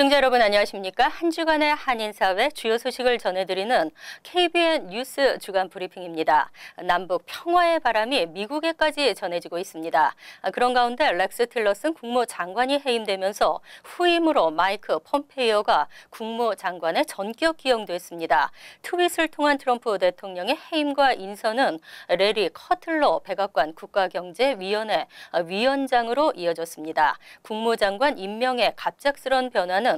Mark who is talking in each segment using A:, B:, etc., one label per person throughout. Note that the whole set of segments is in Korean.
A: 시청자 여러분 안녕하십니까? 한 주간의 한인사회 주요 소식을 전해드리는 KBN 뉴스 주간 브리핑입니다. 남북 평화의 바람이 미국에까지 전해지고 있습니다. 그런 가운데 렉스 틸러슨 국무장관이 해임되면서 후임으로 마이크 폼페이오가 국무장관에 전격 기용됐습니다. 트윗을 통한 트럼프 대통령의 해임과 인선은 레리 커틀러 백악관 국가경제위원회 위원장으로 이어졌습니다. 국무장관 임명의 갑작스런 변화는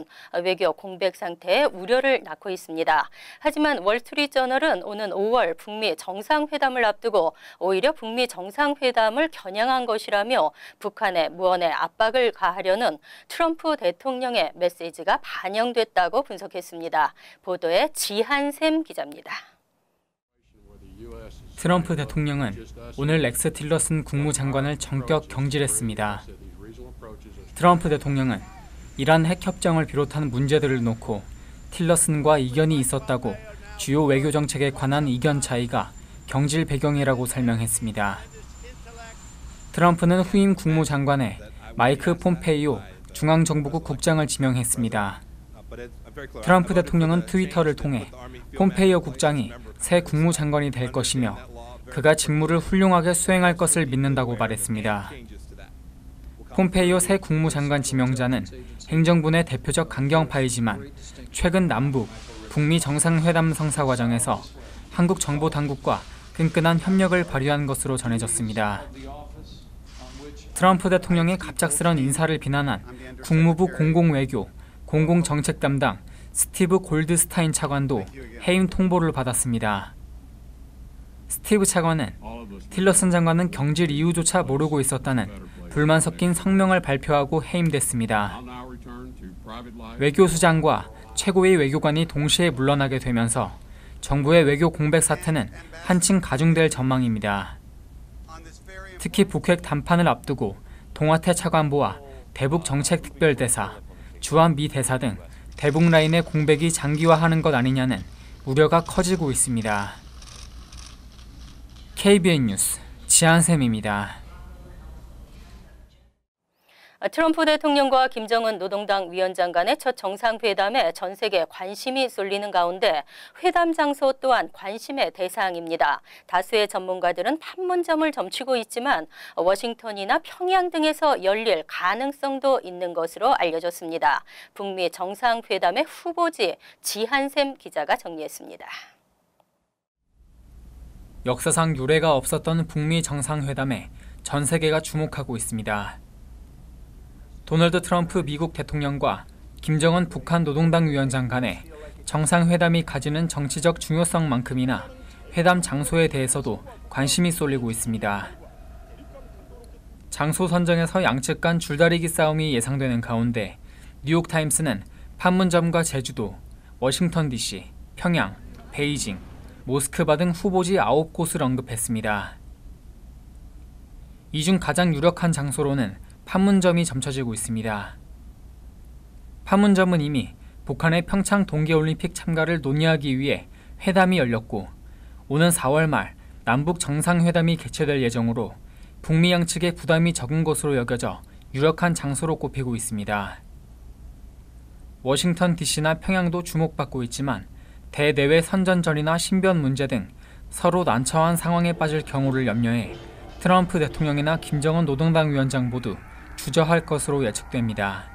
A: 외교 공백 상태에 우려를 낳고 있습니다. 하지만 월스트리트저널은 오는 5월 북미 정상회담을 앞두고 오히려 북미 정상회담을 겨냥한 것이라며 북한에 무언의 압박을 가하려는 트럼프 대통령의 메시지가 반영됐다고 분석했습니다. 보도에 지한샘 기자입니다.
B: 트럼프 대통령은 오늘 렉스 틸러슨 국무장관을 전격 경질했습니다. 트럼프 대통령은 이란 핵협정을 비롯한 문제들을 놓고 틸러슨과 이견이 있었다고 주요 외교 정책에 관한 이견 차이가 경질 배경이라고 설명했습니다. 트럼프는 후임 국무장관에 마이크 폼페이오 중앙정보국 국장을 지명했습니다. 트럼프 대통령은 트위터를 통해 폼페이오 국장이 새 국무장관이 될 것이며 그가 직무를 훌륭하게 수행할 것을 믿는다고 말했습니다. 폼페이오 새 국무장관 지명자는 행정부 내 대표적 강경파이지만 최근 남북, 북미 정상회담 성사 과정에서 한국 정보 당국과 끈끈한 협력을 발휘한 것으로 전해졌습니다. 트럼프 대통령의 갑작스런 인사를 비난한 국무부 공공외교, 공공정책 담당 스티브 골드스타인 차관도 해임 통보를 받았습니다. 스티브 차관은 틸러슨 장관은 경질 이유조차 모르고 있었다는 불만 섞인 성명을 발표하고 해임됐습니다. 외교수장과 최고위 외교관이 동시에 물러나게 되면서 정부의 외교 공백 사태는 한층 가중될 전망입니다. 특히 북핵談判을 앞두고 동아태 차관보와 대북 정책특별대사, 주한 미 대사 등 대북 라인의 공백이 장기화하는 것 아니냐는 우려가 커지고 있습니다. KBN 뉴스 지한샘입니다.
A: 트럼프 대통령과 김정은 노동당 위원장 간의 첫 정상회담에 전 세계 관심이 쏠리는 가운데 회담 장소 또한 관심의 대상입니다. 다수의 전문가들은 판문점을 점치고 있지만 워싱턴이나 평양 등에서 열릴 가능성도 있는 것으로 알려졌습니다. 북미 정상회담의 후보지 지한샘 기자가 정리했습니다.
B: 역사상 유례가 없었던 북미 정상회담에 전 세계가 주목하고 있습니다. 도널드 트럼프 미국 대통령과 김정은 북한 노동당 위원장 간의 정상회담이 가지는 정치적 중요성만큼이나 회담 장소에 대해서도 관심이 쏠리고 있습니다. 장소 선정에서 양측 간 줄다리기 싸움이 예상되는 가운데 뉴욕타임스는 판문점과 제주도, 워싱턴 DC, 평양, 베이징, 모스크바 등 후보지 9곳을 언급했습니다. 이 중 가장 유력한 장소로는 판문점이 점쳐지고 있습니다. 판문점은 이미 북한의 평창 동계올림픽 참가를 논의하기 위해 회담이 열렸고 오는 4월 말 남북 정상회담이 개최될 예정으로 북미 양측의 부담이 적은 것으로 여겨져 유력한 장소로 꼽히고 있습니다. 워싱턴 DC나 평양도 주목받고 있지만 대내외 선전전이나 신변 문제 등 서로 난처한 상황에 빠질 경우를 염려해 트럼프 대통령이나 김정은 노동당 위원장 모두 주저할 것으로 예측됩니다.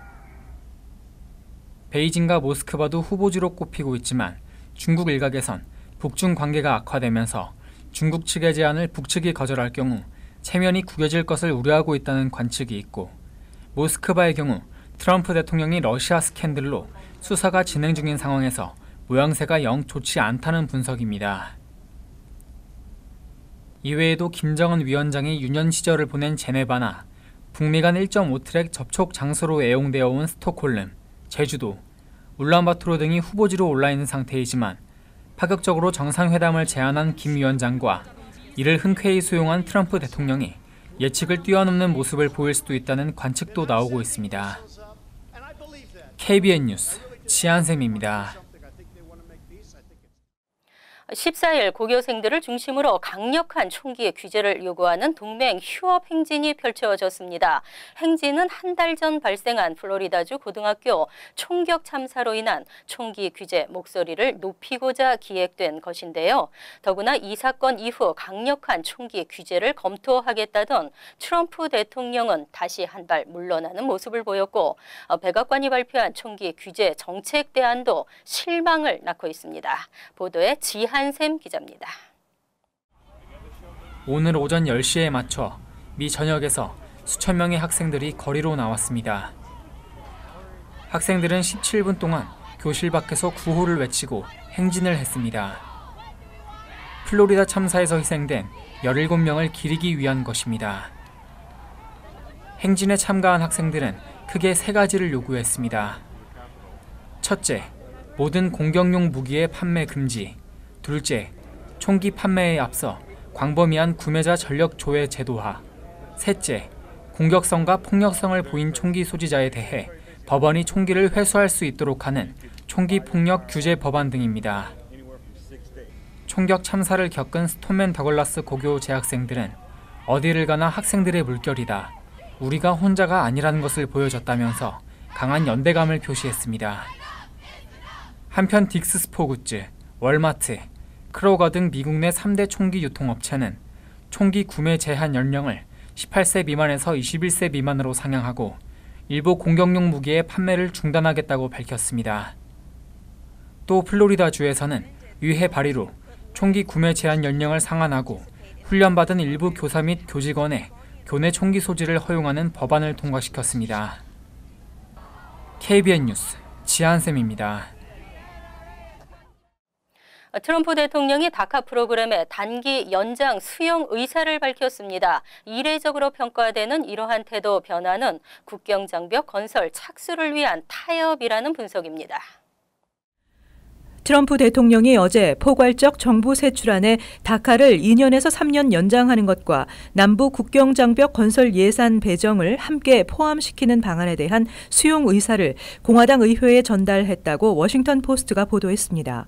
B: 베이징과 모스크바도 후보지로 꼽히고 있지만 중국 일각에선 북중 관계가 악화되면서 중국 측의 제안을 북측이 거절할 경우 체면이 구겨질 것을 우려하고 있다는 관측이 있고 모스크바의 경우 트럼프 대통령이 러시아 스캔들로 수사가 진행 중인 상황에서 모양새가 영 좋지 않다는 분석입니다. 이외에도 김정은 위원장이 유년 시절을 보낸 제네바나 북미 간 1.5트랙 접촉 장소로 애용되어 온 스톡홀름, 제주도, 울란바토르 등이 후보지로 올라있는 상태이지만 파격적으로 정상회담을 제안한 김 위원장과 이를 흔쾌히 수용한 트럼프 대통령이 예측을 뛰어넘는 모습을 보일 수도 있다는 관측도 나오고 있습니다. KBN 뉴스 지한샘입니다.
A: 14일 고교생들을 중심으로 강력한 총기 규제를 요구하는 동맹 휴업 행진이 펼쳐졌습니다. 행진은 한 달 전 발생한 플로리다주 고등학교 총격 참사로 인한 총기 규제 목소리를 높이고자 기획된 것인데요. 더구나 이 사건 이후 강력한 총기 규제를 검토하겠다던 트럼프 대통령은 다시 한 발 물러나는 모습을 보였고 백악관이 발표한 총기 규제 정책 대안도 실망을 낳고 있습니다. 보도에 지한샘 기자입니다.
B: 오늘 오전 10시에 맞춰 미 전역에서 수천 명의 학생들이 거리로 나왔습니다. 학생들은 17분 동안 교실 밖에서 구호를 외치고 행진을 했습니다. 플로리다 참사에서 희생된 17명을 기리기 위한 것입니다. 행진에 참가한 학생들은 크게 3가지를 요구했습니다. 첫째, 모든 공격용 무기의 판매 금지. 둘째, 총기 판매에 앞서 광범위한 구매자 전력 조회 제도화. 셋째, 공격성과 폭력성을 보인 총기 소지자에 대해 법원이 총기를 회수할 수 있도록 하는 총기 폭력 규제 법안 등입니다. 총격 참사를 겪은 스톤맨 더글라스 고교 재학생들은 어디를 가나 학생들의 물결이다. 우리가 혼자가 아니라는 것을 보여줬다면서 강한 연대감을 표시했습니다. 한편 딕스 스포굿즈, 월마트, 크로거 등 미국 내 3대 총기 유통업체는 총기 구매 제한 연령을 18세 미만에서 21세 미만으로 상향하고 일부 공격용 무기의 판매를 중단하겠다고 밝혔습니다. 또 플로리다주에서는 위해 발의로 총기 구매 제한 연령을 상한하고 훈련받은 일부 교사 및 교직원의 교내 총기 소지를 허용하는 법안을 통과시켰습니다. KBN 뉴스 지한샘입니다.
A: 트럼프 대통령이 다카 프로그램의 단기 연장 수용 의사를 밝혔습니다. 이례적으로 평가되는 이러한 태도 변화는 국경장벽 건설 착수를 위한 타협이라는 분석입니다.
C: 트럼프 대통령이 어제 포괄적 정부 세출안에 다카를 2년에서 3년 연장하는 것과 남부 국경장벽 건설 예산 배정을 함께 포함시키는 방안에 대한 수용 의사를 공화당 의회에 전달했다고 워싱턴 포스트가 보도했습니다.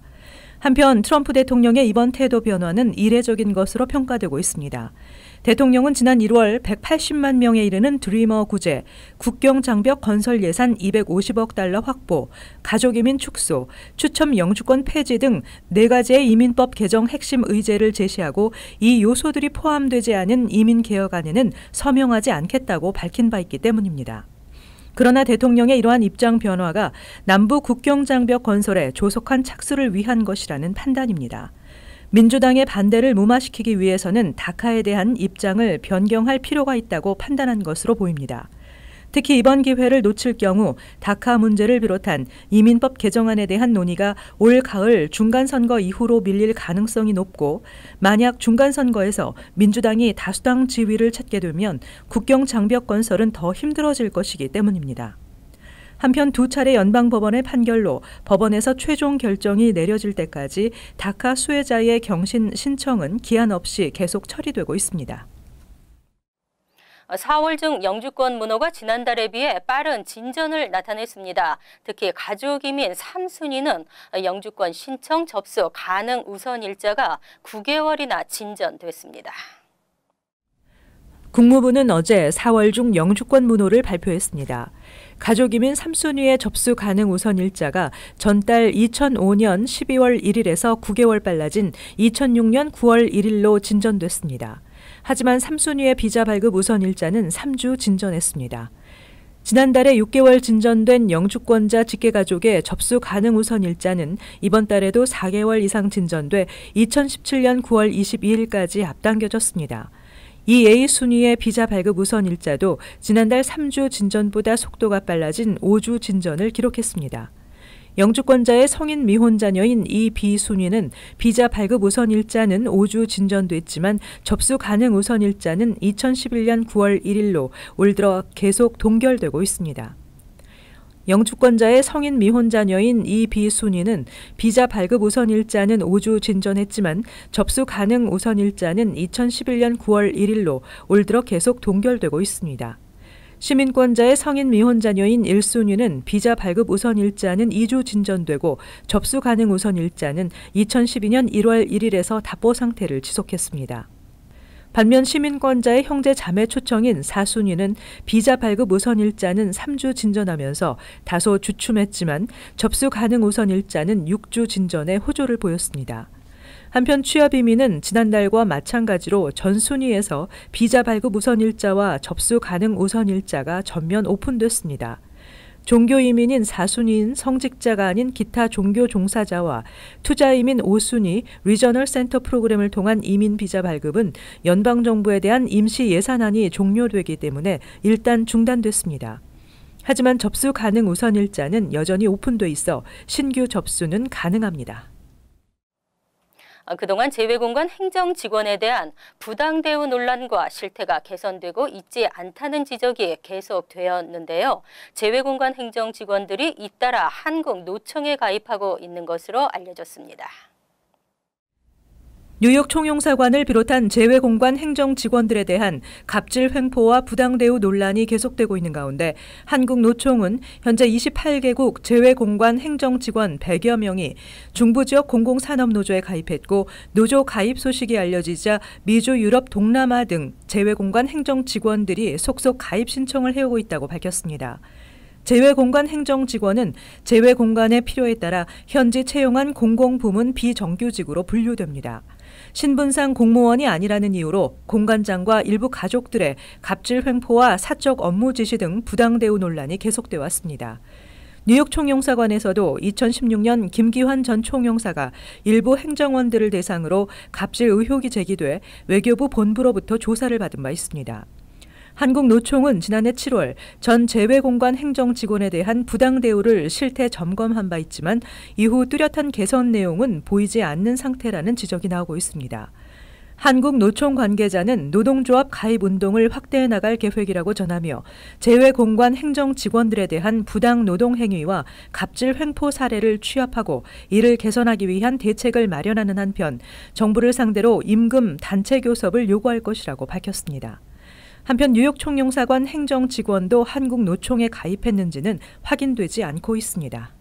C: 한편 트럼프 대통령의 이번 태도 변화는 이례적인 것으로 평가되고 있습니다. 대통령은 지난 1월 180만 명에 이르는 드리머 구제, 국경장벽 건설 예산 250억 달러 확보, 가족이민 축소, 추첨 영주권 폐지 등 4가지의 이민법 개정 핵심 의제를 제시하고 이 요소들이 포함되지 않은 이민개혁안에는 서명하지 않겠다고 밝힌 바 있기 때문입니다. 그러나 대통령의 이러한 입장 변화가 남부 국경장벽 건설에 조속한 착수를 위한 것이라는 판단입니다. 민주당의 반대를 무마시키기 위해서는 다카에 대한 입장을 변경할 필요가 있다고 판단한 것으로 보입니다. 특히 이번 기회를 놓칠 경우 다카 문제를 비롯한 이민법 개정안에 대한 논의가 올 가을 중간선거 이후로 밀릴 가능성이 높고 만약 중간선거에서 민주당이 다수당 지위를 찾게 되면 국경장벽 건설은 더 힘들어질 것이기 때문입니다. 한편 2차례 연방법원의 판결로 법원에서 최종 결정이 내려질 때까지 다카 수혜자의 경신 신청은 기한 없이 계속 처리되고 있습니다.
A: 4월 중 영주권 문호가 지난달에 비해 빠른 진전을 나타냈습니다. 특히 가족이민 3순위는 영주권 신청 접수 가능 우선 일자가 9개월이나 진전됐습니다.
C: 국무부는 어제 4월 중 영주권 문호를 발표했습니다. 가족이민 3순위의 접수 가능 우선 일자가 전달 2005년 12월 1일에서 9개월 빨라진 2006년 9월 1일로 진전됐습니다. 하지만 3순위의 비자 발급 우선 일자는 3주 진전했습니다. 지난달에 6개월 진전된 영주권자 직계가족의 접수 가능 우선 일자는 이번 달에도 4개월 이상 진전돼 2017년 9월 22일까지 앞당겨졌습니다. 이 A순위의 비자 발급 우선 일자도 지난달 3주 진전보다 속도가 빨라진 5주 진전을 기록했습니다. 영주권자의 성인 미혼 자녀인 이 B순위는 비자 발급 우선 일자는 5주 진전됐지만 접수 가능 우선 일자는 2011년 9월 1일로 올 들어 계속 동결되고 있습니다. 영주권자의 성인 미혼 자녀인 이 B순위는 비자 발급 우선 일자는 5주 진전했지만 접수 가능 우선 일자는 2011년 9월 1일로 올 들어 계속 동결되고 있습니다. 시민권자의 성인 미혼자녀인 1순위는 비자 발급 우선 일자는 2주 진전되고 접수 가능 우선 일자는 2012년 1월 1일에서 답보 상태를 지속했습니다. 반면 시민권자의 형제 자매 초청인 4순위는 비자 발급 우선 일자는 3주 진전하면서 다소 주춤했지만 접수 가능 우선 일자는 6주 진전에 호조를 보였습니다. 한편 취업이민은 지난달과 마찬가지로 전 순위에서 비자 발급 우선 일자와 접수 가능 우선 일자가 전면 오픈됐습니다. 종교이민인 4순위인 성직자가 아닌 기타 종교 종사자와 투자이민 5순위 리저널 센터 프로그램을 통한 이민 비자 발급은 연방정부에 대한 임시 예산안이 종료되기 때문에 일단 중단됐습니다. 하지만 접수 가능 우선 일자는 여전히 오픈돼 있어 신규 접수는 가능합니다.
A: 그동안 재외공간 행정직원에 대한 부당 대우 논란과 실태가 개선되고 있지 않다는 지적이 계속되었는데요. 재외공간 행정직원들이 잇따라 한국노총에 가입하고 있는 것으로 알려졌습니다.
C: 뉴욕 총영사관을 비롯한 재외공간 행정직원들에 대한 갑질 횡포와 부당 대우 논란이 계속되고 있는 가운데 한국노총은 현재 28개국 재외공간 행정직원 100여 명이 중부지역 공공산업노조에 가입했고 노조 가입 소식이 알려지자 미주, 유럽, 동남아 등 재외공간 행정직원들이 속속 가입 신청을 해오고 있다고 밝혔습니다. 재외공간 행정직원은 재외공간의 필요에 따라 현지 채용한 공공부문 비정규직으로 분류됩니다. 신분상 공무원이 아니라는 이유로 공관장과 일부 가족들의 갑질 횡포와 사적 업무 지시 등 부당 대우 논란이 계속돼 왔습니다. 뉴욕 총영사관에서도 2016년 김기환 전 총영사가 일부 행정원들을 대상으로 갑질 의혹이 제기돼 외교부 본부로부터 조사를 받은 바 있습니다. 한국노총은 지난해 7월 전 재외공간 행정직원에 대한 부당 대우를 실태 점검한 바 있지만 이후 뚜렷한 개선 내용은 보이지 않는 상태라는 지적이 나오고 있습니다. 한국노총 관계자는 노동조합 가입 운동을 확대해 나갈 계획이라고 전하며 재외공간 행정직원들에 대한 부당 노동 행위와 갑질 횡포 사례를 취합하고 이를 개선하기 위한 대책을 마련하는 한편 정부를 상대로 임금 단체 교섭을 요구할 것이라고 밝혔습니다. 한편 뉴욕 총영사관 행정직원도 한국노총에 가입했는지는 확인되지 않고 있습니다.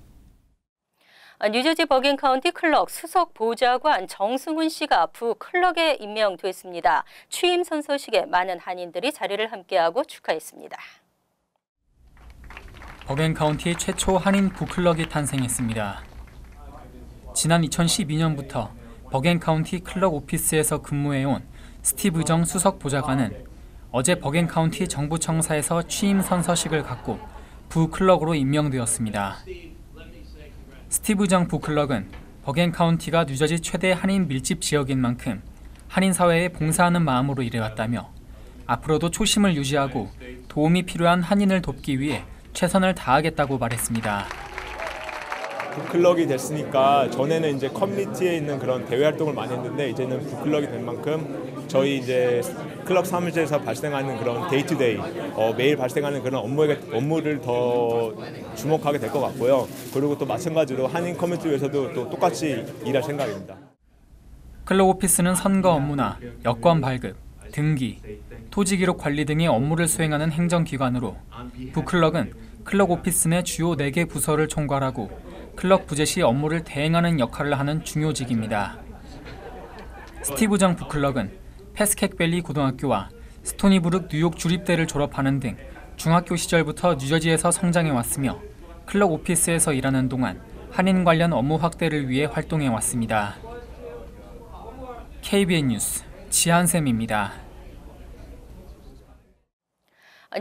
A: 뉴저지 버긴 카운티 클럭 수석 보좌관 정승훈 씨가 부클럭에 임명됐습니다. 취임 선서식에 많은 한인들이 자리를 함께하고 축하했습니다.
B: 버긴 카운티 최초 한인 부클럭이 탄생했습니다. 지난 2012년부터 버긴 카운티 클럭 오피스에서 근무해온 스티브 정 수석 보좌관은 어제 버긴 카운티 정부청사에서 취임 선서식을 갖고 부클럭으로 임명되었습니다. 스티브 정 부클럭은 버긴 카운티가 뉴저지 최대 한인 밀집 지역인 만큼 한인 사회에 봉사하는 마음으로 일해왔다며 앞으로도 초심을 유지하고 도움이 필요한 한인을 돕기 위해 최선을 다하겠다고 말했습니다.
D: 부클럭이 됐으니까 전에는 이제 커뮤니티에 있는 그런 대외 활동을 많이 했는데 이제는 부클럭이 된 만큼 저희 이제 클럭 사무실에서 발생하는 그런 데이투데이 매일 발생하는 그런 업무를 더 주목하게 될 것 같고요. 그리고 또 마찬가지로 한인 커뮤니티 위해서도 또 똑같이 일할 생각입니다.
B: 클럭 오피스는 선거 업무나 여권 발급, 등기, 토지 기록 관리 등의 업무를 수행하는 행정기관으로 부클럭은 클럭 오피스 내 주요 4개 부서를 총괄하고 클럭 부재 시 업무를 대행하는 역할을 하는 중요직입니다. 스티브 정 부클럭은 패스캑밸리 고등학교와 스토니브룩 뉴욕 주립대를 졸업하는 등 중학교 시절부터 뉴저지에서 성장해왔으며 클럭 오피스에서 일하는 동안 한인 관련 업무 확대를 위해 활동해왔습니다. KBN 뉴스 지한샘입니다.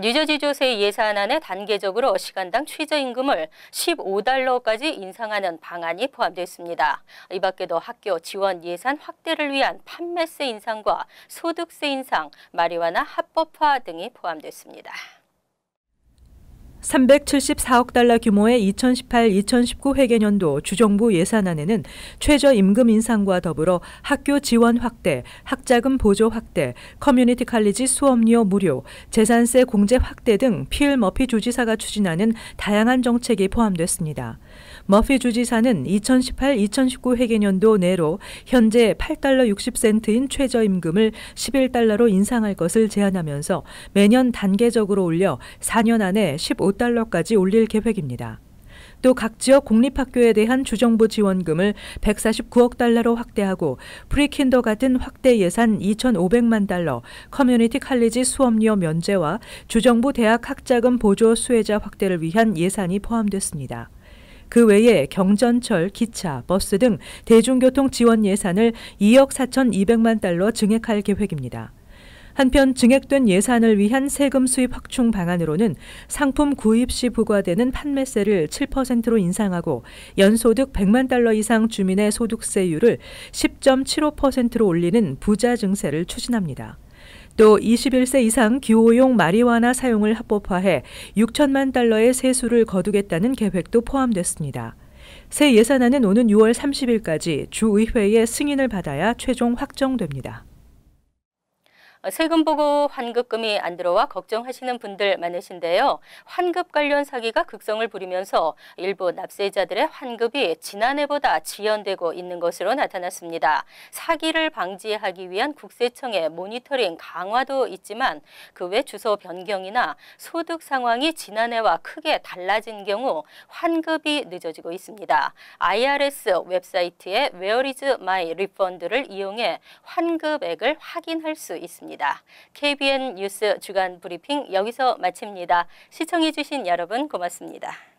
A: 뉴저지주의 예산안에 단계적으로 시간당 최저임금을 15달러까지 인상하는 방안이 포함됐습니다. 이 밖에도 학교 지원 예산 확대를 위한 판매세 인상과 소득세 인상, 마리화나 합법화 등이 포함됐습니다.
C: 374억 달러 규모의 2018-2019 회계년도 주정부 예산안에는 최저임금 인상과 더불어 학교 지원 확대, 학자금 보조 확대, 커뮤니티 칼리지 수업료 무료, 재산세 공제 확대 등 필 머피 주지사가 추진하는 다양한 정책이 포함됐습니다. 머피 주지사는 2018-2019 회계년도 내로 현재 $8 60센트인 최저임금을 $11로 인상할 것을 제안하면서 매년 단계적으로 올려 4년 안에 $15까지 올릴 계획입니다. 또 각 지역 공립학교에 대한 주정부 지원금을 $149억 확대하고 프리킨더가든 확대 예산 $2,500만, 커뮤니티 칼리지 수업료 면제와 주정부 대학 학자금 보조 수혜자 확대를 위한 예산이 포함됐습니다. 그 외에 경전철, 기차, 버스 등 대중교통 지원 예산을 $2억 4,200만 증액할 계획입니다. 한편 증액된 예산을 위한 세금 수입 확충 방안으로는 상품 구입 시 부과되는 판매세를 7%로 인상하고 연소득 $100만 이상 주민의 소득세율을 10.75%로 올리는 부자 증세를 추진합니다. 또 21세 이상 기호용 마리화나 사용을 합법화해 $6천만 세수를 거두겠다는 계획도 포함됐습니다. 새 예산안은 오는 6월 30일까지 주의회의 승인을 받아야 최종 확정됩니다.
A: 세금 보고 환급금이 안 들어와 걱정하시는 분들 많으신데요. 환급 관련 사기가 극성을 부리면서 일부 납세자들의 환급이 지난해보다 지연되고 있는 것으로 나타났습니다. 사기를 방지하기 위한 국세청의 모니터링 강화도 있지만 그 외 주소 변경이나 소득 상황이 지난해와 크게 달라진 경우 환급이 늦어지고 있습니다. IRS 웹사이트의 Where is my refund를 이용해 환급액을 확인할 수 있습니다. KBN 뉴스 주간 브리핑 여기서 마칩니다. 시청해주신 여러분 고맙습니다.